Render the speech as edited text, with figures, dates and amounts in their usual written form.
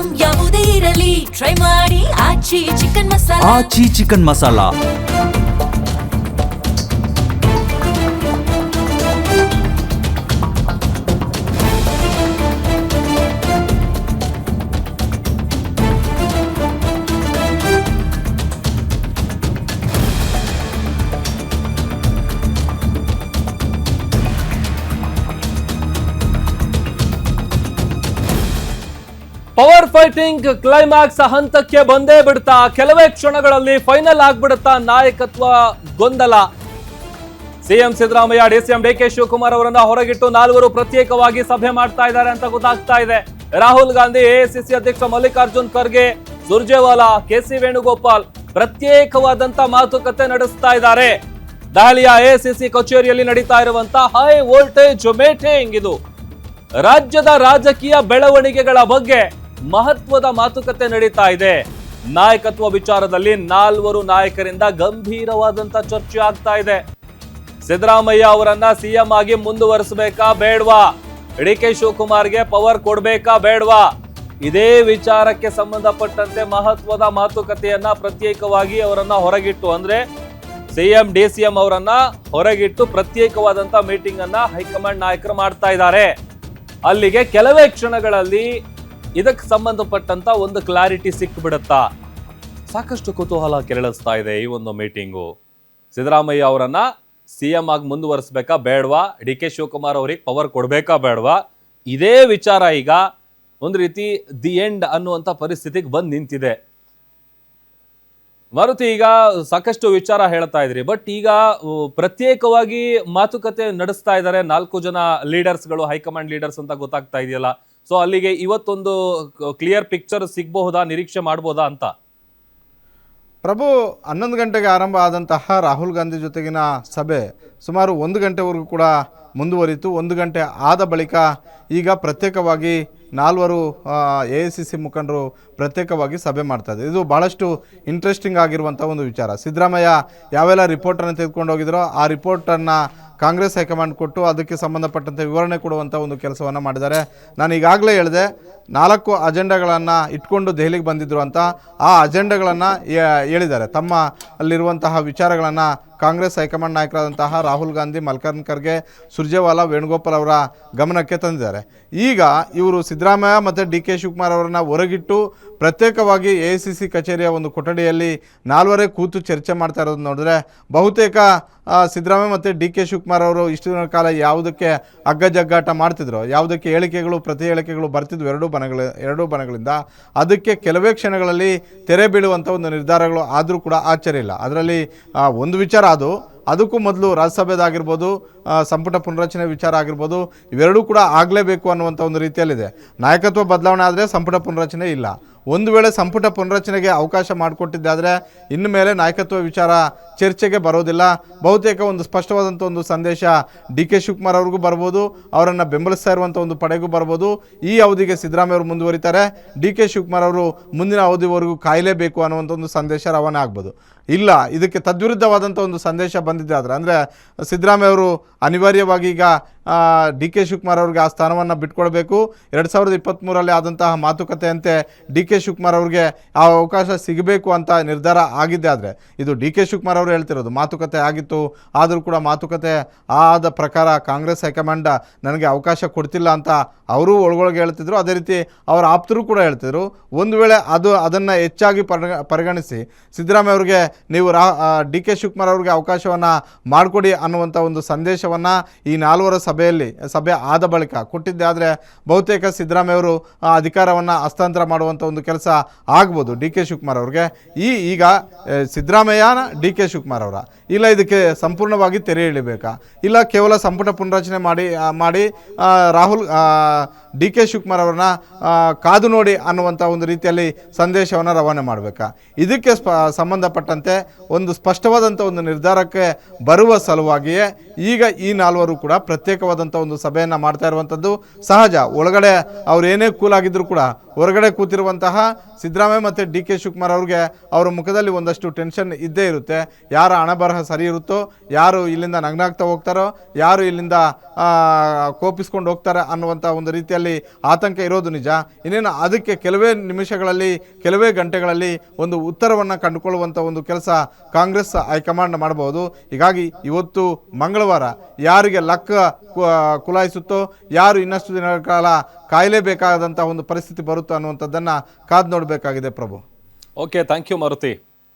Item ಯಾವುದೇ ಇರಲಿ try ಮಾಡಿ Aachi chicken masala. Aachi chicken masala. Power fighting climax ಹಂತಕ್ಕೆ ಬಂದೇ ಬಿಡ್ತಾ, ಕೆಲವೇ ಕ್ಷಣಗಳಲ್ಲಿ ಫೈನಲ್ ಆಗ್ಬಿಡುತ್ತಾ ನಾಯಕತ್ವ ಗೊಂದಲ. ಸಿಎಂ ಸಿದ್ದರಾಮಯ್ಯ ಡಿಸಿಎಂ ಡಿಕೆ ಶಿವಕುಮಾರ್ ಅವರನ್ನ ಹೊರಗಿಟ್ಟು ನಾಲ್ವರು ಪ್ರತ್ಯೇಕವಾಗಿ ಸಭೆ ಮಾಡ್ತಾ ಇದ್ದಾರೆ ಅಂತ ಗೊತ್ತಾಗ್ತಾ ಇದೆ. ರಾಹುಲ್ ಗಾಂಧಿ, ಎಐಸಿಸಿ ಅಧ್ಯಕ್ಷ ಮಲ್ಲಿಕಾರ್ಜುನ್ ಖರ್ಗೆ, ಸುರ್ಜೇವಾಲಾ, ಕೆಸಿ ವೇಣುಗೋಪಾಲ್ ಪ್ರತ್ಯೇಕವಾದಂತ ಮಾತುಕತೆ ನಡೆಸ್ತಾ ಇದ್ದಾರೆ. ದೆಹಲಿಯ ಎಐಸಿಸಿ ಕಚೇರಿಯಲ್ಲಿ ನಡೀತಾ ಇರುವಂತಹ ಹೈ ವೋಲ್ಟೇಜ್ ಮೀಟಿಂಗ್ ಇದು. ರಾಜ್ಯದ ರಾಜಕೀಯ ಬೆಳವಣಿಗೆಗಳ ಬಗ್ಗೆ ಮಹತ್ವದ ಮಾತುಕತೆ ನಡೀತಾ ಇದೆ. ನಾಯಕತ್ವ ವಿಚಾರದಲ್ಲಿ ನಾಲ್ವರು ನಾಯಕರಿಂದ ಗಂಭೀರವಾದಂತ ಚರ್ಚೆ ಆಗ್ತಾ ಇದೆ. ಸಿದ್ದರಾಮಯ್ಯ ಅವರನ್ನ ಸಿಎಂ ಆಗಿ ಮುಂದುವರಿಸಬೇಕಾ ಬೇಡವಾ, ಡಿಕೆ ಶಿವಕುಮಾರ್ಗೆ ಪವರ್ ಕೊಡ್ಬೇಕಾ ಬೇಡವಾ, ಇದೇ ವಿಚಾರಕ್ಕೆ ಸಂಬಂಧಪಟ್ಟಂತೆ ಮಹತ್ವದ ಮಾತುಕತೆಯನ್ನ ಪ್ರತ್ಯೇಕವಾಗಿ ಅವರನ್ನ ಹೊರಗಿಟ್ಟು, ಅಂದ್ರೆ ಸಿಎಂ ಡಿಸಿಎಂ ಅವರನ್ನ ಹೊರಗಿಟ್ಟು ಪ್ರತ್ಯೇಕವಾದಂತ ಮೀಟಿಂಗ್ ಅನ್ನ ಹೈಕಮಾಂಡ್ ನಾಯಕರು ಮಾಡ್ತಾ ಇದ್ದಾರೆ. ಅಲ್ಲಿಗೆ ಕೆಲವೇ ಕ್ಷಣಗಳಲ್ಲಿ ಇದಕ್ಕೆ ಸಂಬಂಧಪಟ್ಟಂತ ಒಂದು ಕ್ಲಾರಿಟಿ ಸಿಕ್ಬಿಡುತ್ತಾ? ಸಾಕಷ್ಟು ಕುತೂಹಲ ಕೆರಳಿಸ್ತಾ ಇದೆ ಈ ಒಂದು ಮೀಟಿಂಗು. ಸಿದ್ದರಾಮಯ್ಯ ಅವರನ್ನ ಸಿಎಂ ಆಗಿ ಮುಂದುವರಿಸಬೇಕಾ ಬೇಡವಾ, ಡಿ ಕೆ ಶಿವಕುಮಾರ್ ಅವರಿಗೆ ಪವರ್ ಕೊಡ್ಬೇಕಾ ಬೇಡವಾ, ಇದೇ ವಿಚಾರ ಈಗ ಒಂದು ರೀತಿ ದಿ ಎಂಡ್ ಅನ್ನುವಂಥ ಪರಿಸ್ಥಿತಿಗೆ ಬಂದು ನಿಂತಿದೆ. ಮಾರುತಿ, ಈಗ ಸಾಕಷ್ಟು ವಿಚಾರ ಹೇಳ್ತಾ ಇದ್ರಿ, ಬಟ್ ಈಗ ಪ್ರತ್ಯೇಕವಾಗಿ ಮಾತುಕತೆ ನಡೆಸ್ತಾ ಇದ್ದಾರೆ 4 ಜನ ಲೀಡರ್ಸ್ಗಳು, ಹೈಕಮಾಂಡ್ ಲೀಡರ್ಸ್ ಅಂತ ಗೊತ್ತಾಗ್ತಾ ಇದೆಯಲ್ಲ. ಸೊ ಅಲ್ಲಿಗೆ ಇವತ್ತೊಂದು ಕ್ಲಿಯರ್ ಪಿಕ್ಚರ್ ಸಿಗಬಹುದಾ, ನಿರೀಕ್ಷೆ ಮಾಡ್ಬೋದಾ ಅಂತ? ಪ್ರಭು, 11 ಗಂಟೆಗೆ ಆರಂಭ ಆದಂತಹ ರಾಹುಲ್ ಗಾಂಧಿ ಜೊತೆಗಿನ ಸಭೆ ಸುಮಾರು 1 ಗಂಟೆವರೆಗೂ ಕೂಡ ಮುಂದುವರಿತು. 1 ಗಂಟೆ ಆದ ಬಳಿಕ ಈಗ ಪ್ರತ್ಯೇಕವಾಗಿ 4 ಎಐಸಿಸಿ ಮುಖಂಡರು ಪ್ರತ್ಯೇಕವಾಗಿ ಸಭೆ ಮಾಡ್ತಾ ಇದ್ದಾರೆ. ಇದು ಭಾಳಷ್ಟು ಇಂಟ್ರೆಸ್ಟಿಂಗ್ ಆಗಿರುವಂಥ ಒಂದು ವಿಚಾರ. ಸಿದ್ದರಾಮಯ್ಯ ಯಾವೆಲ್ಲ ರಿಪೋರ್ಟನ್ನು ತೆಗೆದುಕೊಂಡು ಹೋಗಿದ್ರೋ ಆ ರಿಪೋರ್ಟನ್ನು ಕಾಂಗ್ರೆಸ್ ಹೈಕಮಾಂಡ್ ಕೊಟ್ಟು ಅದಕ್ಕೆ ಸಂಬಂಧಪಟ್ಟಂತೆ ವಿವರಣೆ ಕೊಡುವಂಥ ಒಂದು ಕೆಲಸವನ್ನು ಮಾಡಿದ್ದಾರೆ. ನಾನು ಈಗಾಗಲೇ ಹೇಳಿದೆ, 4 ಅಜೆಂಡಾಗಳನ್ನು ಇಟ್ಕೊಂಡು ದೆಹಲಿಗೆ ಬಂದಿದ್ದರು ಅಂತ. ಆ ಅಜೆಂಡಾಗಳನ್ನು ಹೇಳಿದ್ದಾರೆ. ತಮ್ಮ ಅಲ್ಲಿರುವಂತಹ ವಿಚಾರಗಳನ್ನು ಕಾಂಗ್ರೆಸ್ ಹೈಕಮಾಂಡ್ ನಾಯಕರಾದಂತಹ ರಾಹುಲ್ ಗಾಂಧಿ, ಮಲ್ಲಿಕಾರ್ಜುನ್ ಖರ್ಗೆ, ಸುರ್ಜೇವಾಲಾ, ವೇಣುಗೋಪಾಲ್ ಅವರ ಗಮನಕ್ಕೆ ತಂದಿದ್ದಾರೆ. ಈಗ ಇವರು ಸಿದ್ದರಾಮಯ್ಯ ಮತ್ತು ಡಿ ಕೆ ಶಿವಕುಮಾರ್ ಅವರನ್ನು ಹೊರಗಿಟ್ಟು ಪ್ರತ್ಯೇಕವಾಗಿ ಎಐಸಿಸಿ ಕಚೇರಿಯ ಒಂದು ಕೊಠಡಿಯಲ್ಲಿ 4 ಕೂತು ಚರ್ಚೆ ಮಾಡ್ತಾ ಇರೋದು ನೋಡಿದ್ರೆ ಬಹುತೇಕ ಸಿದ್ದರಾಮಯ್ಯ ಮತ್ತು ಡಿ ಕೆ ಶಿವಕುಮಾರ್ ಅವರು ಇಷ್ಟು ದಿನ ಕಾಲ ಯಾವುದಕ್ಕೆ ಅಗ್ಗಜಗ್ಗಾಟ ಮಾಡ್ತಿದ್ರು, ಯಾವುದಕ್ಕೆ ಹೇಳಿಕೆಗಳು ಪ್ರತಿ ಹೇಳಿಕೆಗಳು ಬರ್ತಿದ್ವು ಎರಡೂ ಬಣಗಳಿಂದ, ಅದಕ್ಕೆ ಕೆಲವೇ ಕ್ಷಣಗಳಲ್ಲಿ ತೆರೆ ಬೀಳುವಂಥ ಒಂದು ನಿರ್ಧಾರಗಳು ಆದರೂ ಕೂಡ ಆಶ್ಚರ್ಯ ಇಲ್ಲ. ಅದರಲ್ಲಿ ಒಂದು ವಿಚಾರ ಅದಕ್ಕೂ ಮೊದಲು ರಾಜ್ಯಸಭೆದಾಗಿರ್ಬೋದು, ಸಂಪುಟ ಪುನರಚನೆ ವಿಚಾರ ಆಗಿರ್ಬೋದು, ಇವೆರಡೂ ಕೂಡ ಆಗಲೇಬೇಕು ಅನ್ನುವಂಥ ಒಂದು ರೀತಿಯಲ್ಲಿದೆ. ನಾಯಕತ್ವ ಬದಲಾವಣೆ ಆದರೆ ಸಂಪುಟ ಪುನರಚನೆ ಇಲ್ಲ. ಒಂದು ವೇಳೆ ಸಂಪುಟ ಪುನರಚನೆಗೆ ಅವಕಾಶ ಮಾಡಿಕೊಟ್ಟಿದ್ದಾದರೆ ಇನ್ನು ಮೇಲೆ ನಾಯಕತ್ವ ವಿಚಾರ ಚರ್ಚೆಗೆ ಬರೋದಿಲ್ಲ. ಬಹುತೇಕ ಒಂದು ಸ್ಪಷ್ಟವಾದಂಥ ಒಂದು ಸಂದೇಶ ಡಿ ಕೆ ಶಿವಕುಮಾರ್ ಅವ್ರಿಗೂ ಬರ್ಬೋದು, ಅವರನ್ನು ಬೆಂಬಲಿಸ್ತಾ ಇರುವಂಥ ಒಂದು ಪಡೆಗೂ ಬರ್ಬೋದು. ಈ ಅವಧಿಗೆ ಸಿದ್ದರಾಮಯ್ಯ ಅವರು ಮುಂದುವರಿತಾರೆ, ಡಿ ಕೆ ಶಿವಕುಮಾರ್ ಅವರು ಮುಂದಿನ ಅವಧಿವರೆಗೂ ಕಾಯಲೇಬೇಕು ಅನ್ನುವಂಥ ಒಂದು ಸಂದೇಶ ರವಾನೆ ಆಗ್ಬೋದು. ಇಲ್ಲ, ಇದಕ್ಕೆ ತದ್ವಿರುದ್ಧವಾದಂಥ ಒಂದು ಸಂದೇಶ ಬಂದಿದೆ ಆದರೆ ಅಂದರೆ ಸಿದ್ದರಾಮಯ್ಯ ಅವರು ಅನಿವಾರ್ಯವಾಗಿ ಈಗ ಡಿ ಕೆ ಶಿವಕುಮಾರ್ ಅವ್ರಿಗೆ ಆ ಸ್ಥಾನವನ್ನು ಬಿಟ್ಕೊಳ್ಬೇಕು. 2023ರಲ್ಲಿ ಆದಂತಹ ಮಾತುಕತೆಯಂತೆ ಡಿ ಕೆ ಶಿವಕುಮಾರ್ ಅವ್ರಿಗೆ ಆ ಅವಕಾಶ ಸಿಗಬೇಕು ಅಂತ ನಿರ್ಧಾರ ಆಗಿದ್ದೆ. ಆದರೆ ಇದು ಡಿ ಕೆ ಶಿವಕುಮಾರ್ ಅವರು ಹೇಳ್ತಿರೋದು, ಮಾತುಕತೆ ಆಗಿತ್ತು, ಆದರೂ ಕೂಡ ಮಾತುಕತೆ ಆದ ಪ್ರಕಾರ ಕಾಂಗ್ರೆಸ್ ಹೈಕಮಾಂಡ್ ನನಗೆ ಅವಕಾಶ ಕೊಡ್ತಿಲ್ಲ ಅಂತ ಅವರು ಒಳಗೊಳಗೆ ಹೇಳ್ತಿದ್ರು. ಅದೇ ರೀತಿ ಅವರ ಆಪ್ತರು ಕೂಡ ಹೇಳ್ತಿದ್ರು. ಒಂದು ವೇಳೆ ಅದನ್ನು ಹೆಚ್ಚಾಗಿ ಪರಿಗಣಿಸಿ ಸಿದ್ದರಾಮಯ್ಯ ಅವ್ರಿಗೆ ನೀವು ಡಿ ಕೆ ಶಿವಕುಮಾರ್ ಅವ್ರಿಗೆ ಅವಕಾಶವನ್ನು ಮಾಡಿಕೊಡಿ ಅನ್ನುವಂಥ ಒಂದು ಸಂದೇಶವನ್ನು ಈ 4 ಸಭೆ ಆದ ಬಳಿಕ ಕೊಟ್ಟಿದ್ದೆ. ಆದರೆ ಬಹುತೇಕ ಸಿದ್ದರಾಮಯ್ಯ ಅವರು ಅಧಿಕಾರವನ್ನು ಹಸ್ತಾಂತರ ಮಾಡುವಂಥ ಒಂದು ಕೆಲಸ ಆಗ್ಬೋದು ಡಿ ಕೆ ಶಿವಕುಮಾರ್ ಅವ್ರಿಗೆ. ಈಗ ಸಿದ್ದರಾಮಯ್ಯನ ಡಿ ಕೆ ಶಿವಕುಮಾರ್ ಅವರ ಇಲ್ಲ ಇದಕ್ಕೆ ಸಂಪೂರ್ಣವಾಗಿ ತೆರೆ ಎಳಿಬೇಕಾ, ಇಲ್ಲ ಕೇವಲ ಸಂಪುಟ ಪುನರಚನೆ ಮಾಡಿ ರಾಹುಲ್ ಡಿ ಕೆ ಶಿವಕುಮಾರ್ ಅವ್ರನ್ನ ಕಾದು ನೋಡಿ ಅನ್ನುವಂಥ ಒಂದು ರೀತಿಯಲ್ಲಿ ಸಂದೇಶವನ್ನು ರವಾನೆ ಮಾಡಬೇಕಾ? ಇದಕ್ಕೆ ಸಂಬಂಧಪಟ್ಟಂತೆ ಒಂದು ಸ್ಪಷ್ಟವಾದಂಥ ಒಂದು ನಿರ್ಧಾರಕ್ಕೆ ಬರುವ ಸಲುವಾಗಿಯೇ ಈಗ ಈ 4 ಕೂಡ ಪ್ರತ್ಯೇಕವಾದಂಥ ಒಂದು ಸಭೆಯನ್ನು ಮಾಡ್ತಾ ಇರುವಂಥದ್ದು ಸಹಜ. ಒಳಗಡೆ ಅವ್ರು ಏನೇ ಕೂಲಾಗಿದ್ದರೂ ಕೂಡ ಹೊರಗಡೆ ಕೂತಿರುವಂತಹ ಸಿದ್ದರಾಮಯ್ಯ ಮತ್ತು ಡಿ ಕೆ ಶಿವಕುಮಾರ್ ಅವ್ರಿಗೆ ಅವರ ಮುಖದಲ್ಲಿ ಒಂದಷ್ಟು ಟೆನ್ಷನ್ ಇದ್ದೇ ಇರುತ್ತೆ. ಯಾರ ಹಣಬರಹ ಸರಿ ಇರುತ್ತೋ, ಯಾರು ಇಲ್ಲಿಂದ ನಗ್ನಾಗ್ತಾ ಹೋಗ್ತಾರೋ, ಯಾರು ಇಲ್ಲಿಂದ ಕೋಪಿಸ್ಕೊಂಡು ಹೋಗ್ತಾರೆ ಅನ್ನುವಂಥ ಒಂದು ರೀತಿಯಲ್ಲಿ ಆತಂಕ ಇರೋದು ನಿಜ. ಇನ್ನೇನು ಅದಕ್ಕೆ ಕೆಲವೇ ನಿಮಿಷಗಳಲ್ಲಿ, ಕೆಲವೇ ಗಂಟೆಗಳಲ್ಲಿ ಒಂದು ಉತ್ತರವನ್ನು ಕಂಡುಕೊಳ್ಳುವಂಥ ಒಂದು ಕೆಲಸ ಕಾಂಗ್ರೆಸ್ ಹೈಕಮಾಂಡ್ ಮಾಡಬಹುದು. ಹೀಗಾಗಿ ಇವತ್ತು ಮಂಗಳವಾರ ಯಾರಿಗೆ ಲಕ್ಕ ಕುಲಾಯಿಸುತ್ತೋ, ಯಾರು ಇನ್ನಷ್ಟು ದಿನಗಳ ಕಾಲ ಕಾಯಲೇಬೇಕಾದಂಥ ಒಂದು ಪರಿಸ್ಥಿತಿ ಬರುತ್ತೋ ಅನ್ನುವಂಥದ್ದನ್ನು ಕಾದು ನೋಡಬೇಕಾಗಿದೆ Prabhu. Okay, thank you Maruti.